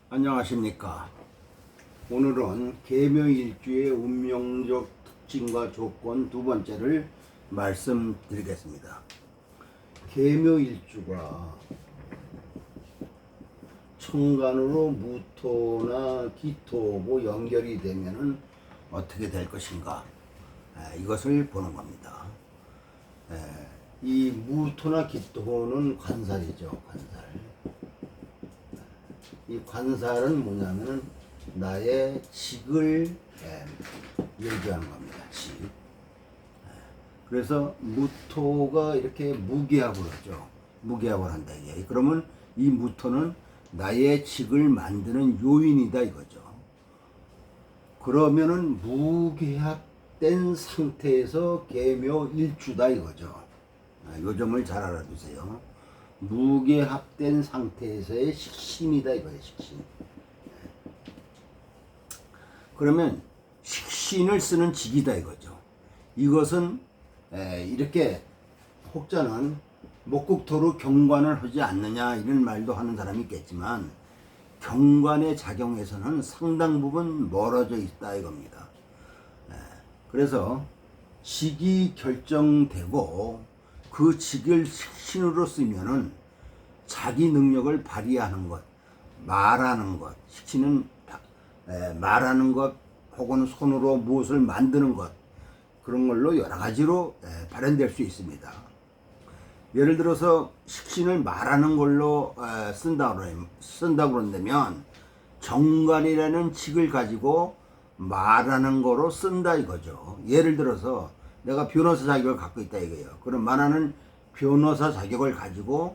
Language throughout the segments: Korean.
안녕하십니까. 오늘은 계묘일주의 운명적 특징과 조건 두 번째를 말씀드리겠습니다. 계묘일주가 천간으로 무토나 기토하고 연결이 되면은 어떻게 될 것인가, 이것을 보는 겁니다. 이 무토나 기토는 관살이죠. 관살. 이 관살은 뭐냐면은 나의 직을 얘기하는 겁니다. 직. 그래서 무토가 이렇게 무기합을 하죠. 무기합을 한다 이게. 그러면 이 무토는 나의 직을 만드는 요인이다 이거죠. 그러면은 무기합된 상태에서 계묘일주다 이거죠. 요 점을 잘 알아두세요. 무게합된 상태에서의 식신이다 이거예요. 식신. 그러면 식신을 쓰는 직이다 이거죠. 이것은 이렇게 혹자는 목국토로 경관을 하지 않느냐 이런 말도 하는 사람이 있겠지만 경관의 작용에서는 상당 부분 멀어져 있다 이겁니다. 그래서 직이 결정되고 그 직을 식신으로 쓰면은 자기 능력을 발휘하는 것, 말하는 것, 식신은 말하는 것 혹은 손으로 무엇을 만드는 것, 그런 걸로 여러 가지로 발현될 수 있습니다. 예를 들어서 식신을 말하는 걸로 쓴다고 그런다면 정관이라는 직을 가지고 말하는 거로 쓴다 이거죠. 예를 들어서 내가 변호사 자격을 갖고 있다 이거예요. 그럼 말하는 변호사 자격을 가지고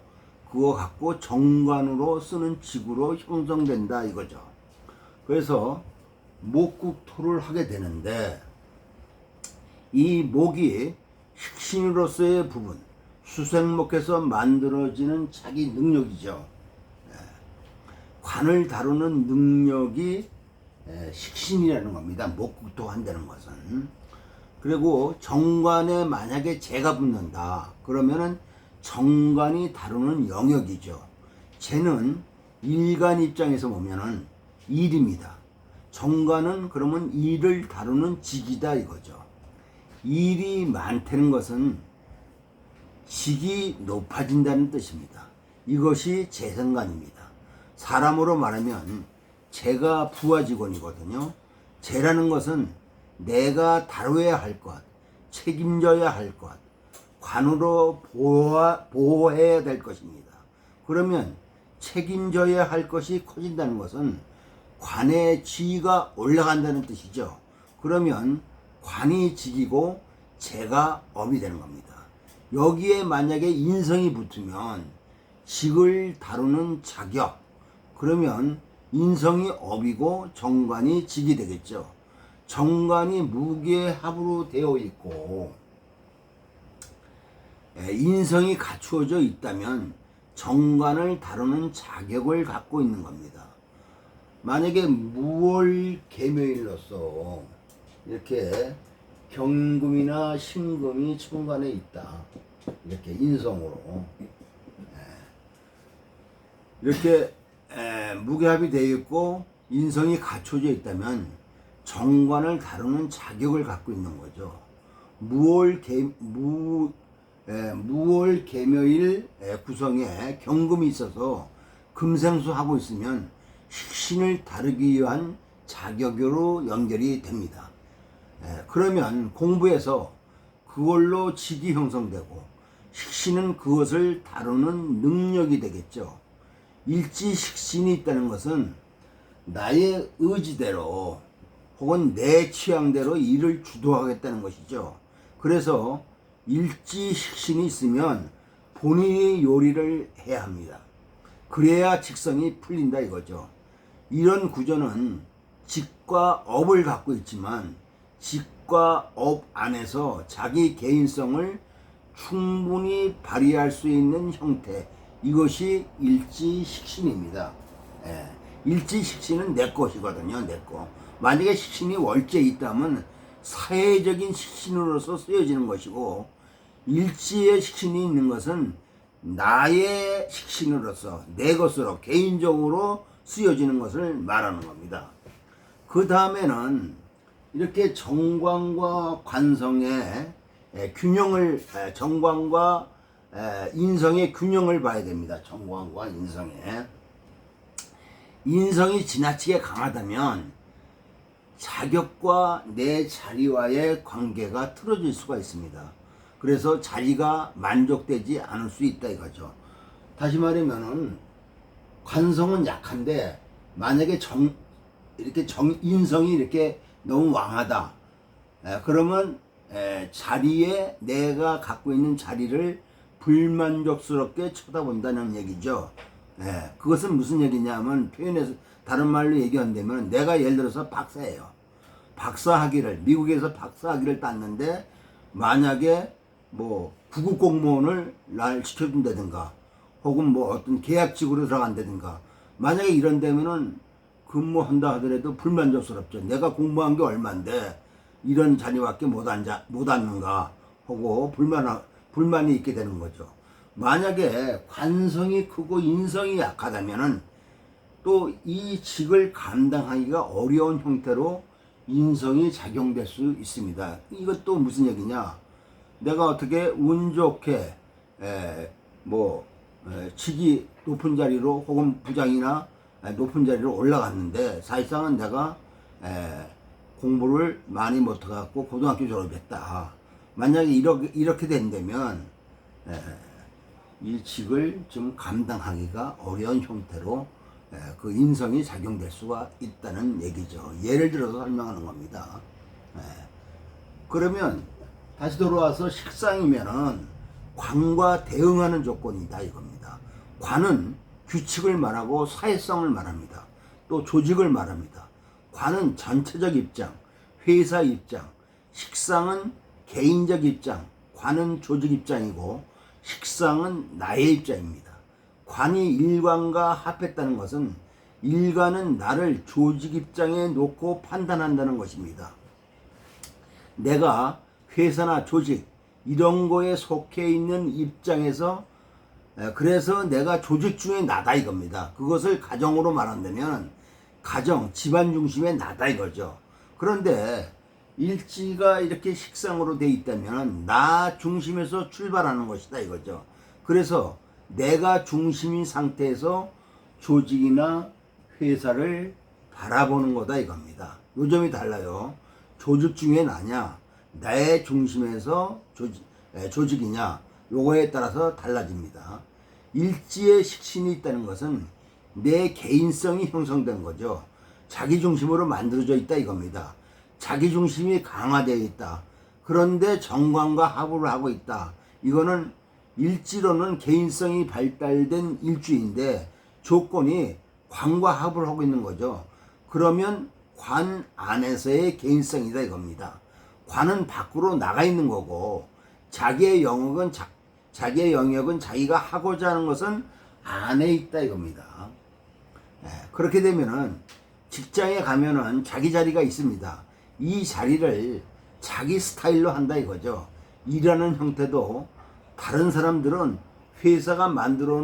그거 갖고 정관으로 쓰는 직으로 형성된다 이거죠. 그래서 목국토를 하게 되는데 이 목이 식신으로서의 부분, 수생목에서 만들어지는 자기 능력이죠. 관을 다루는 능력이 식신이라는 겁니다. 목국토 한다는 것은. 그리고 정관에 만약에 재가 붙는다 그러면은 정관이 다루는 영역이죠. 재는 일간 입장에서 보면은 일입니다. 정관은 그러면 일을 다루는 직이다 이거죠. 일이 많다는 것은 직이 높아진다는 뜻입니다. 이것이 재성관입니다. 사람으로 말하면 재가 부하직원이거든요. 재라는 것은 내가 다뤄야 할 것, 책임져야 할 것, 관으로 보호해야 될 것입니다. 그러면 책임져야 할 것이 커진다는 것은 관의 지위가 올라간다는 뜻이죠. 그러면 관이 직이고 재가 업이 되는 겁니다. 여기에 만약에 인성이 붙으면 직을 다루는 자격, 그러면 인성이 업이고 정관이 직이 되겠죠. 정관이 무게합으로 되어 있고 인성이 갖추어져 있다면 정관을 다루는 자격을 갖고 있는 겁니다. 만약에 무월 계묘일로서 이렇게 경금이나 신금이 천간에 있다, 이렇게 인성으로 이렇게 무게합이 되어 있고 인성이 갖춰져 있다면 정관을 다루는 자격을 갖고 있는 거죠. 무월 계묘일 구성에 경금이 있어서 금생수 하고 있으면 식신을 다루기 위한 자격으로 연결이 됩니다. 그러면 공부에서 그걸로 직이 형성되고 식신은 그것을 다루는 능력이 되겠죠. 일지식신이 있다는 것은 나의 의지대로 혹은 내 취향대로 일을 주도하겠다는 것이죠. 그래서 일지식신이 있으면 본인이 요리를 해야 합니다. 그래야 직성이 풀린다 이거죠. 이런 구조는 직과 업을 갖고 있지만 직과 업 안에서 자기 개인성을 충분히 발휘할 수 있는 형태, 이것이 일지식신입니다. 일지식신은 내 것이거든요. 내 거. 만약에 식신이 월제에 있다면 사회적인 식신으로서 쓰여지는 것이고, 일지의 식신이 있는 것은 나의 식신으로서 내 것으로 개인적으로 쓰여지는 것을 말하는 겁니다. 그 다음에는 이렇게 정관과 관성의 균형을, 정관과 인성의 균형을 봐야 됩니다. 정관과 인성의. 인성이 지나치게 강하다면 자격과 내 자리와의 관계가 틀어질 수가 있습니다. 그래서 자리가 만족되지 않을 수 있다 이거죠. 다시 말하면은 관성은 약한데 만약에 인성이 이렇게 너무 왕하다. 그러면 자리에 내가 갖고 있는 자리를 불만족스럽게 쳐다본다는 얘기죠. 그것은 무슨 얘기냐면 표현해서 다른 말로 얘기한다면 내가 예를 들어서 박사예요. 미국에서 박사학위를 땄는데 만약에 뭐 부국 공무원을 날 시켜준다든가 혹은 뭐 어떤 계약직으로 들어간다든가 만약에 이런다면은 근무한다 하더라도 불만족스럽죠. 내가 공부한 게 얼만데 이런 자리밖에 못 앉는가 하고 불만이 있게 되는 거죠. 만약에 관성이 크고 인성이 약하다면은 또 이 직을 감당하기가 어려운 형태로 인성이 작용될 수 있습니다. 이것도 무슨 얘기냐? 내가 어떻게 운 좋게 직이 높은 자리로 혹은 부장이나 높은 자리로 올라갔는데 사실상은 내가 공부를 많이 못해갖고 고등학교 졸업했다. 만약에 이렇게 된다면 이 직을 좀 감당하기가 어려운 형태로 그 인성이 작용될 수가 있다는 얘기죠. 예를 들어서 설명하는 겁니다. 그러면 다시 돌아와서 식상이면은 관과 대응하는 조건이다 이겁니다. 관은 규칙을 말하고 사회성을 말합니다. 또 조직을 말합니다. 관은 전체적 입장, 회사 입장, 식상은 개인적 입장, 관은 조직 입장이고 식상은 나의 입장입니다. 관이 일관과 합했다는 것은 일관은 나를 조직 입장에 놓고 판단한다는 것입니다. 내가 회사나 조직 이런 거에 속해 있는 입장에서 그래서 내가 조직 중에 나다 이겁니다. 그것을 가정으로 말한다면 가정, 집안 중심의 나다 이거죠. 그런데 일지가 이렇게 식상으로 돼 있다면 나 중심에서 출발하는 것이다 이거죠. 그래서 내가 중심인 상태에서 조직이나 회사를 바라보는 거다 이겁니다. 요 점이 달라요. 조직 중에 나냐, 나의 중심에서 조직이냐, 요거에 따라서 달라집니다. 일지의 식신이 있다는 것은 내 개인성이 형성된 거죠. 자기 중심으로 만들어져 있다 이겁니다. 자기 중심이 강화되어 있다. 그런데 정관과 합을 하고 있다. 이거는 일지로는 개인성이 발달된 일주인데 조건이 관과 합을 하고 있는 거죠. 그러면 관 안에서의 개인성이다 이겁니다. 관은 밖으로 나가 있는 거고 자기의 영역은 자기가 하고자 하는 것은 안에 있다 이겁니다. 그렇게 되면은 직장에 가면은 자기 자리가 있습니다. 이 자리를 자기 스타일로 한다 이거죠. 일하는 형태도 다른 사람들은 회사가 만들어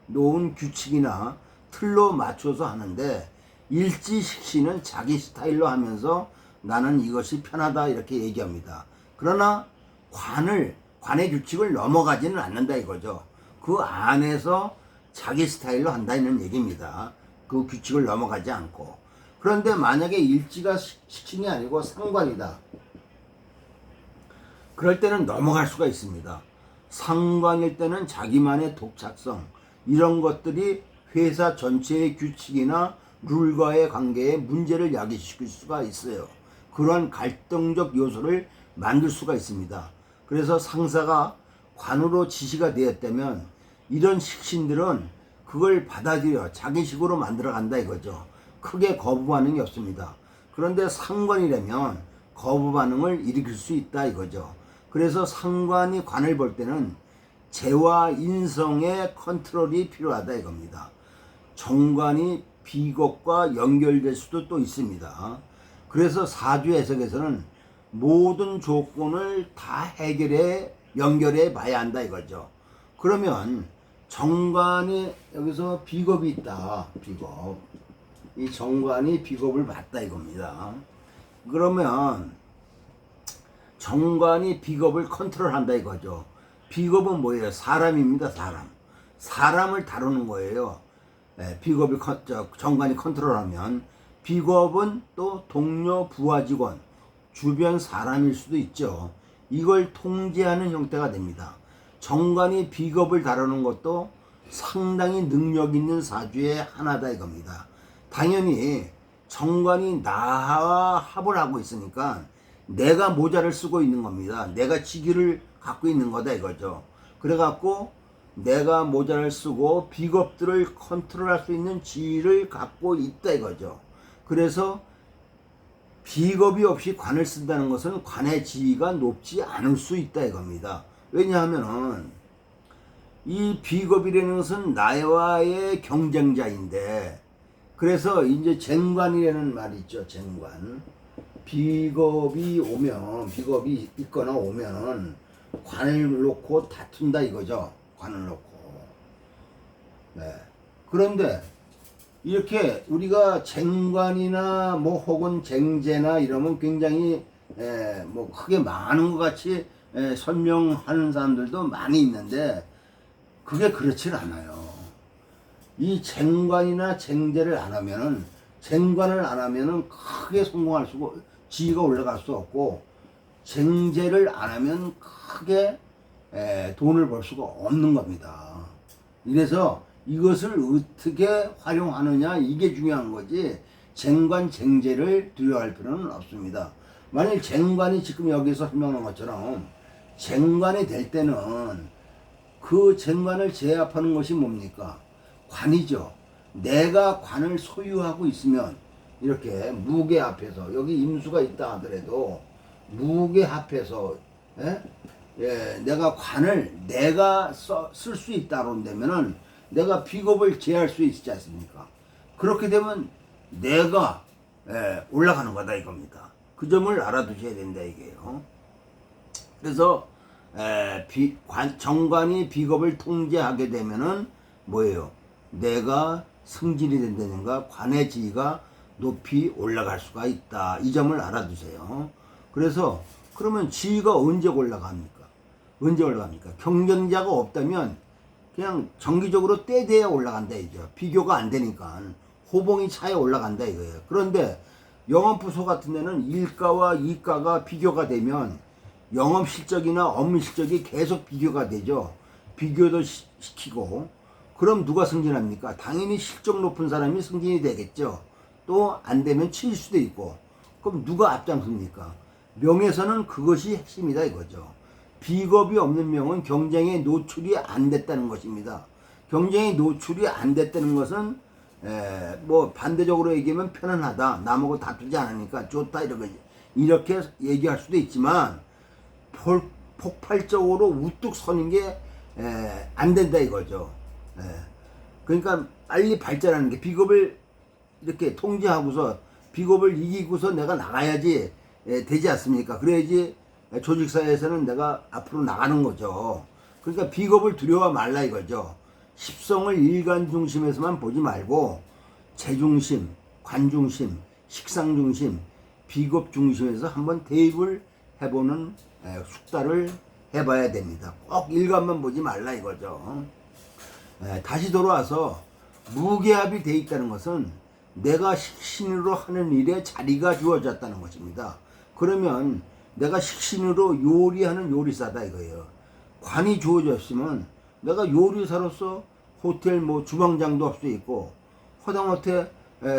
놓은 규칙이나 틀로 맞춰서 하는데 일지식신은 자기 스타일로 하면서 나는 이것이 편하다 이렇게 얘기합니다. 그러나 관의 규칙을 넘어가지는 않는다 이거죠. 그 안에서 자기 스타일로 한다는 얘기입니다. 그 규칙을 넘어가지 않고. 그런데 만약에 일지가 식신이 아니고 상관이다. 그럴 때는 넘어갈 수가 있습니다. 상관일 때는 자기만의 독창성 이런 것들이 회사 전체의 규칙이나 룰과의 관계에 문제를 야기시킬 수가 있어요. 그러한 갈등적 요소를 만들 수가 있습니다. 그래서 상사가 관으로 지시가 되었다면 이런 식신들은 그걸 받아들여 자기식으로 만들어 간다 이거죠. 크게 거부 반응이 없습니다. 그런데 상관이라면 거부 반응을 일으킬 수 있다 이거죠. 그래서 상관이 관을 볼 때는 재와 인성의 컨트롤이 필요하다 이겁니다. 정관이 비겁과 연결될 수도 또 있습니다. 그래서 사주 해석에서는 모든 조건을 다 연결해 봐야 한다 이거죠. 그러면 정관이 여기서 비겁이 있다. 비겁. 이 정관이 비겁을 받다 이겁니다. 그러면 정관이 비겁을 컨트롤한다 이거죠. 비겁은 뭐예요? 사람입니다. 사람을 다루는 거예요. 비겁이 정관이 컨트롤하면, 비겁은 또 동료, 부하 직원, 주변 사람일 수도 있죠. 이걸 통제하는 형태가 됩니다. 정관이 비겁을 다루는 것도 상당히 능력 있는 사주의 하나다 이겁니다. 당연히 정관이 나와 합을 하고 있으니까 내가 모자를 쓰고 있는 겁니다. 내가 지기를 갖고 있는 거다 이거죠. 그래갖고 내가 모자를 쓰고 비겁들을 컨트롤할 수 있는 지위를 갖고 있다 이거죠. 그래서 비겁이 없이 관을 쓴다는 것은 관의 지위가 높지 않을 수 있다 이겁니다. 왜냐하면 이 비겁이라는 것은 나와의 경쟁자인데, 그래서 이제 쟁관이라는 말이 있죠. 쟁관. 비겁이 있거나 오면은 관을 놓고 다툰다 이거죠. 관을 놓고. 네. 그런데 이렇게 우리가 쟁관이나 뭐 혹은 쟁제나 이러면 굉장히 뭐 크게 많은 것 같이 설명하는 사람들도 많이 있는데, 그게 그렇진 않아요. 이 쟁관이나 쟁제를 안 하면은, 쟁관을 안 하면은 크게 성공할 수가, 지위가 올라갈 수 없고, 쟁제를 안 하면 크게 돈을 벌 수가 없는 겁니다. 이래서 이것을 어떻게 활용하느냐, 이게 중요한 거지, 쟁관, 쟁제를 두려워할 필요는 없습니다. 만일 쟁관이 지금 여기서 설명한 것처럼 쟁관이 될 때는 그 쟁관을 제압하는 것이 뭡니까? 관이죠. 내가 관을 소유하고 있으면, 이렇게 무게 앞에서, 여기 임수가 있다 하더라도 무게 앞에서 내가 관을 내가 쓸 수 있다고 한다면은 내가 비겁을 제할 수 있지 않습니까? 그렇게 되면 내가 올라가는 거다 이겁니다. 그 점을 알아두셔야 된다 이게요. 그래서 정관이 비겁을 통제하게 되면은 뭐예요? 내가 승진이 된다든가 관의 지위가 높이 올라갈 수가 있다. 이 점을 알아두세요. 그래서 그러면 지위가 언제 올라갑니까? 경쟁자가 없다면 그냥 정기적으로 때 돼야 올라간다 이죠. 비교가 안 되니까 호봉이 차에 올라간다 이거예요. 그런데 영업부서 같은 데는 일가와 이가가 비교가 되면 영업 실적이나 업무 실적이 계속 비교가 되죠. 비교도 시키고. 그럼 누가 승진합니까? 당연히 실적 높은 사람이 승진이 되겠죠. 또 안 되면 칠 수도 있고. 그럼 누가 앞장섭니까? 명에서는 그것이 핵심이다 이거죠. 비겁이 없는 명은 경쟁에 노출이 안 됐다는 것입니다. 경쟁에 노출이 안 됐다는 것은 뭐 반대적으로 얘기하면 편안하다, 남하고 다투지 않으니까 좋다, 이렇게 얘기할 수도 있지만, 폭발적으로 우뚝 서는 게 안 된다 이거죠. 그러니까 빨리 발전하는 게, 비겁을 이렇게 통제하고서 비겁을 이기고서 내가 나가야지 되지 않습니까? 그래야지 조직사회에서는 내가 앞으로 나가는 거죠. 그러니까 비겁을 두려워 말라 이거죠. 십성을 일간 중심에서만 보지 말고 재중심, 관중심, 식상중심, 비겁 중심에서 한번 대입을 해보는 숙달을 해봐야 됩니다. 꼭 일간만 보지 말라 이거죠. 다시 돌아와서 무게합이 돼 있다는 것은 내가 식신으로 하는 일에 자리가 주어졌다는 것입니다. 그러면 내가 식신으로 요리하는 요리사다 이거예요. 관이 주어졌으면 내가 요리사로서 호텔 뭐 주방장도 할 수도 있고, 허당호텔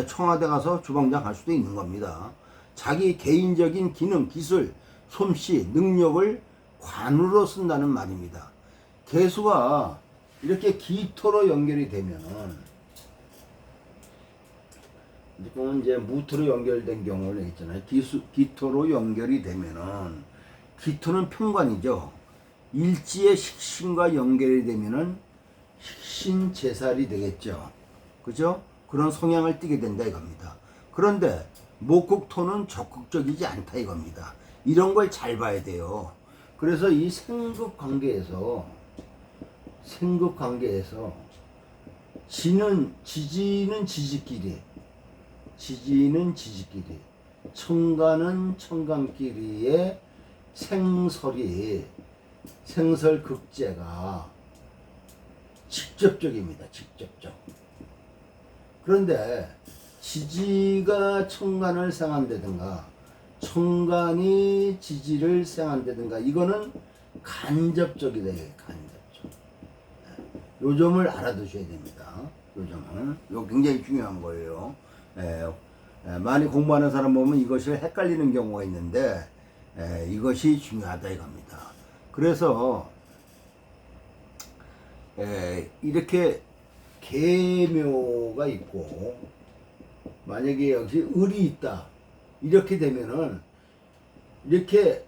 청와대 가서 주방장 할 수도 있는 겁니다. 자기 개인적인 기능, 기술, 솜씨, 능력을 관으로 쓴다는 말입니다. 개수가 이렇게 기토로 연결이 되면은, 이건 이제 무토로 연결된 경우를 했잖아요. 기토로 연결이 되면은, 기토는 편관이죠. 일지의 식신과 연결이 되면은 식신제살이 되겠죠. 그죠? 그런 성향을 띠게 된다 이겁니다. 그런데 목국토는 적극적이지 않다 이겁니다. 이런 걸 잘 봐야 돼요. 그래서 이 생급 관계에서 생급 관계에서 지지는 지지끼리, 청간은 청간끼리의 생설극제가 직접적입니다. 직접적. 그런데 지지가 청간을 생한다든가 청간이 지지를 생한다든가 이거는 간접적이다. 간접적. 요 점을 알아두셔야 됩니다. 요 점은 요 굉장히 중요한 거예요. 많이 공부하는 사람 보면 이것이 헷갈리는 경우가 있는데 이것이 중요하다 이겁니다. 그래서 이렇게 계묘가 있고 만약에 여기 을이 있다 이렇게 되면은 이렇게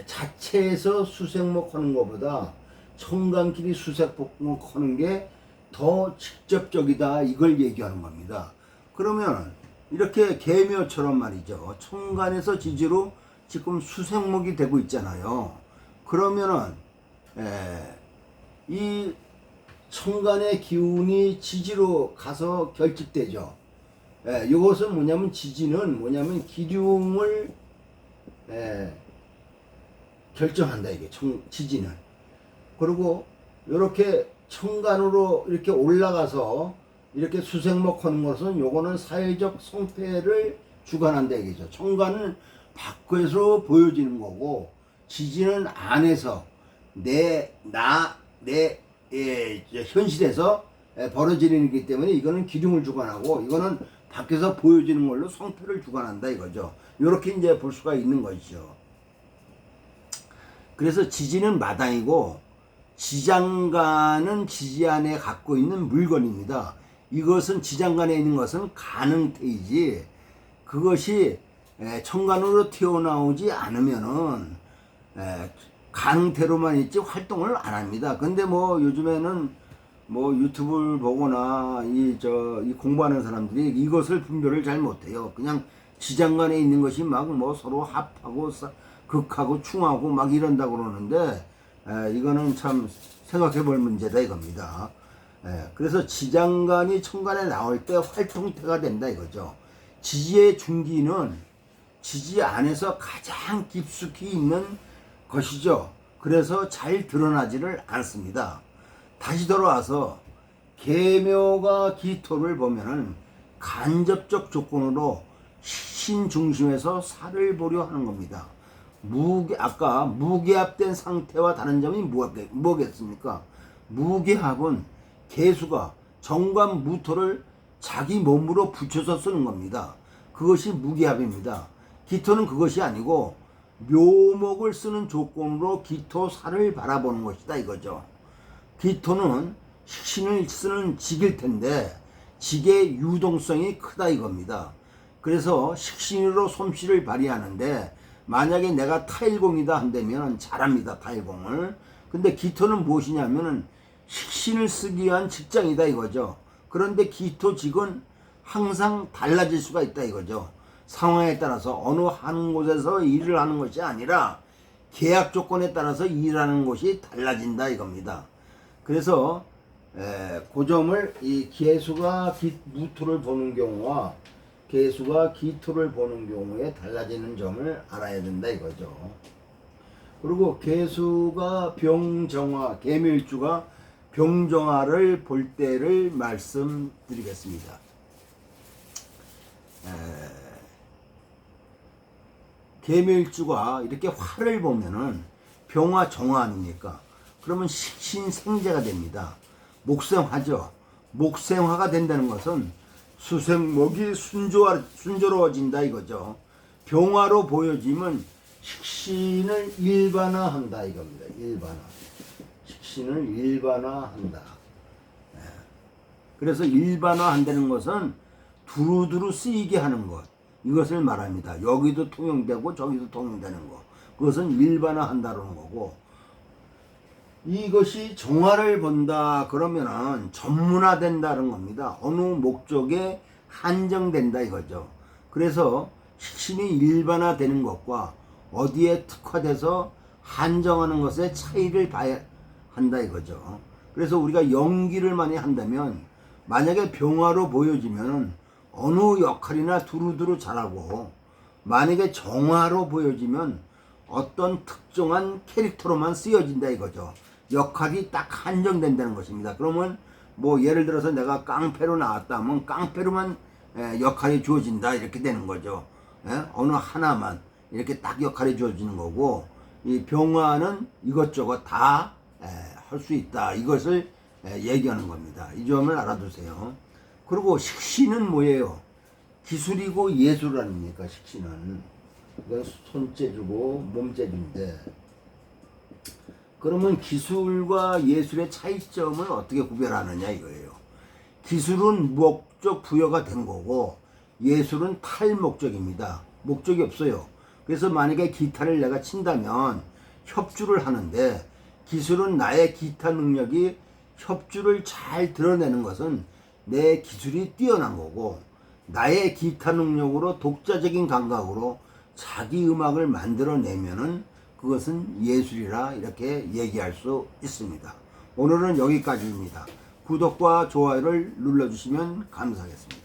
자체에서 수색목 하는 것보다 청간끼리 수색목 하는 게 더 직접적이다 이걸 얘기하는 겁니다. 그러면 이렇게 계묘처럼 말이죠. 청간에서 지지로 지금 수색목이 되고 있잖아요. 그러면은 이 청간의 기운이 지지로 가서 결집되죠. 이것은 뭐냐면 지지는 뭐냐면 기륭을 결정한다 이게 지지는. 그리고 이렇게 청간으로 이렇게 올라가서 이렇게 수색목 하는 것은 요거는 사회적 성패를 주관한다 이거죠. 청간은 밖에서 보여지는 거고 지지는 안에서 내 현실에서 벌어지는 거기 때문에 이거는 기둥을 주관하고 이거는 밖에서 보여지는 걸로 성패를 주관한다 이거죠. 이렇게 이제 볼 수가 있는 것이죠. 그래서 지지는 마당이고 지장간은 지지 안에 갖고 있는 물건입니다. 이것은 지장간에 있는 것은 가능태이지 그것이 청간으로 튀어나오지 않으면은 가능태로만 있지 활동을 안 합니다. 근데 뭐 요즘에는 뭐 유튜브를 보거나 이 공부하는 사람들이 이것을 분별을 잘 못해요. 그냥 지장간에 있는 것이 막 뭐 서로 합하고 극하고 충하고 막 이런다고 그러는데 이거는 참 생각해 볼 문제다 이겁니다. 그래서 지장간이 청간에 나올 때 활동태가 된다 이거죠. 지지의 중기는 지지 안에서 가장 깊숙이 있는 것이죠. 그래서 잘 드러나지를 않습니다. 다시 돌아와서 계묘가 기토를 보면은 간접적 조건으로 신 중심에서 살을 보려 하는 겁니다. 아까 무게합된 상태와 다른 점이 뭐겠습니까? 무게합은 계수가 정관 무토를 자기 몸으로 붙여서 쓰는 겁니다. 그것이 무게합입니다. 기토는 그것이 아니고 묘목을 쓰는 조건으로 기토 살을 바라보는 것이다 이거죠. 기토는 식신을 쓰는 직일 텐데 직의 유동성이 크다 이겁니다. 그래서 식신으로 솜씨를 발휘하는데 만약에 내가 타일공이다 한다면 잘합니다. 타일공을. 근데 기토는 무엇이냐면은 식신을 쓰기 위한 직장이다 이거죠. 그런데 기토직은 항상 달라질 수가 있다 이거죠. 상황에 따라서 어느 한 곳에서 일을 하는 것이 아니라 계약 조건에 따라서 일하는 곳이 달라진다 이겁니다. 그래서 그 점을 이 계수가 무토를 보는 경우와 계수가 기토를 보는 경우에 달라지는 점을 알아야 된다 이거죠. 그리고 계수가 병정화, 계묘일주가 병정화를 볼 때를 말씀드리겠습니다. 계묘일주가 이렇게 화를 보면은 병화 정화 아닙니까? 그러면 식신생재가 됩니다. 목생화죠. 목생화가 된다는 것은 수생목이 순조로워진다 이거죠. 병화로 보여지면 식신을 일반화한다 이겁니다. 식신을 일반화한다. 그래서 일반화한다는 것은 두루두루 쓰이게 하는 것, 이것을 말합니다. 여기도 통용되고 저기도 통용되는 것, 그것은 일반화한다는 거고, 이것이 정화를 본다 그러면은 전문화된다는 겁니다. 어느 목적에 한정된다 이거죠. 그래서 식신이 일반화되는 것과 어디에 특화돼서 한정하는 것의 차이를 한다 이거죠. 그래서 우리가 연기를 많이 한다면 만약에 병화로 보여지면 어느 역할이나 두루두루 잘하고, 만약에 정화로 보여지면 어떤 특정한 캐릭터로만 쓰여진다 이거죠. 역할이 딱 한정된다는 것입니다. 그러면 뭐 예를 들어서 내가 깡패로 나왔다 하면 깡패로만 역할이 주어진다 이렇게 되는 거죠. 어느 하나만 이렇게 딱 역할이 주어지는 거고, 이 병화는 이것저것 다 할 수 있다 이것을 얘기하는 겁니다. 이 점을 알아두세요. 그리고 식신은 뭐예요? 기술이고 예술 아닙니까? 식신은 이건 손재주고 몸재주인데, 그러면 기술과 예술의 차이점을 어떻게 구별하느냐 이거예요. 기술은 목적 부여가 된 거고 예술은 탈목적입니다. 목적이 없어요. 그래서 만약에 기타를 내가 친다면 협주를 하는데, 기술은 나의 기타 능력이 협주를 잘 드러내는 것은 내 기술이 뛰어난 거고, 나의 기타 능력으로 독자적인 감각으로 자기 음악을 만들어내면은 그것은 예술이라 이렇게 얘기할 수 있습니다. 오늘은 여기까지입니다. 구독과 좋아요를 눌러주시면 감사하겠습니다.